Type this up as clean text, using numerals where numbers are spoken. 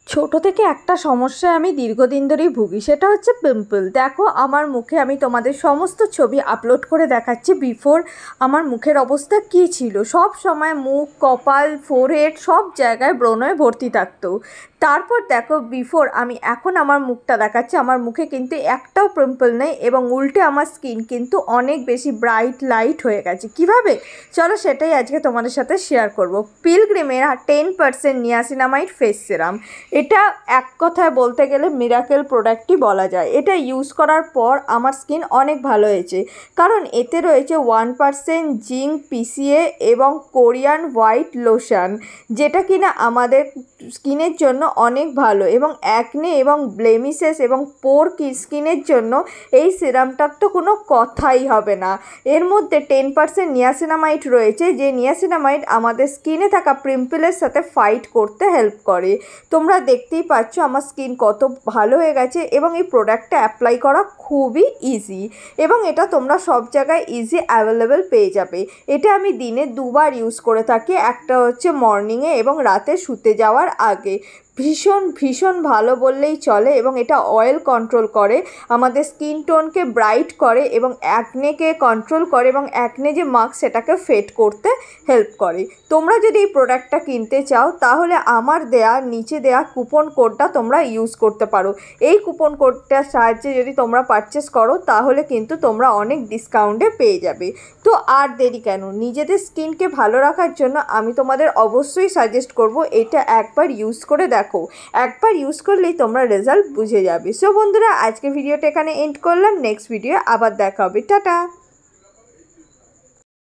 ছোট থেকে একটা সমস্যায় আমি দীর্ঘদিন ধরেই ভুগি, সেটা হচ্ছে পিম্পল। দেখো আমার মুখে আমি তোমাদের সমস্ত ছবি আপলোড করে দেখাচ্ছি। বিফোর আমার মুখের অবস্থা কী ছিল, সব সময় মুখ, কপাল, ফোরহেড সব জায়গায় ব্রণে ভর্তি থাকতো। তারপর দেখো বিফোর আমি এখন আমার মুখটা দেখাচ্ছি, আমার মুখে কিন্তু একটাও পিম্পল নেই এবং উল্টে আমার স্কিন কিন্তু অনেক বেশি ব্রাইট লাইট হয়ে গেছে। কিভাবে? চলো সেটাই আজকে তোমাদের সাথে শেয়ার করব। পিলগ্রিমের 10% নিয়াসিনামাইড ফেস সিরাম, এটা এক কথায় বলতে গেলে মিরাকেল প্রোডাক্টই বলা যায়। এটা ইউজ করার পর আমার স্কিন অনেক ভালো হয়েছে, কারণ এতে রয়েছে 1% জিঙ্ক, পিসিএ এবং কোরিয়ান হোয়াইট লোশন, যেটা কিনা আমাদের স্কিনের জন্য অনেক ভালো এবং অ্যাকনে এবং ব্লেমিসেস এবং পোর স্কিনের জন্য এই সিরামটার তো কোনো কথাই হবে না। এর মধ্যে 10% নিয়াসিনামাইড রয়েছে, যে নিয়াসিনামাইড আমাদের স্কিনে থাকা পিম্পলের সাথে ফাইট করতে হেল্প করে। তোমরা দেখতেই পাচ্ছ আমার স্কিন কত ভালো হয়ে গেছে এবং এই প্রোডাক্টটা অ্যাপ্লাই করা খুবই ইজি এবং এটা তোমরা সব জায়গায় ইজি অ্যাভেলেবেল পেয়ে যাবে। এটা আমি দিনে দুবার ইউজ করে থাকি, একটা হচ্ছে মর্নিংয়ে এবং রাতে শুতে যাওয়ার আগে। ভীষণ ভীষণ ভালো বললেই চলে এবং এটা অয়েল কন্ট্রোল করে, আমাদের স্কিন টোনকে ব্রাইট করে এবং অ্যাকনেকে কন্ট্রোল করে এবং অ্যাকনে যে মার্ক সেটাকে ফেড করতে হেল্প করে। তোমরা যদি এই প্রোডাক্টটা কিনতে চাও তাহলে আমার নিচে দেয়া কুপন কোডটা তোমরা ইউজ করতে পারো। এই কুপন কোডটার সাহায্যে যদি তোমরা পারচেস করো তাহলে কিন্তু তোমরা অনেক ডিসকাউন্টে পেয়ে যাবে। তো আর দেরি কেন, নিজেদের স্কিনকে ভালো রাখার জন্য আমি তোমাদের অবশ্যই সাজেস্ট করব এটা একবার ইউজ করে দেখো। একবার ইউজ করলেই তোমরা রেজাল্ট বুঝে যাবে। সো বন্ধুরা, আজকে ভিডিওটা এখানে এন্ড করলাম। নেক্সট ভিডিও আবার দেখা হবে। টাটা।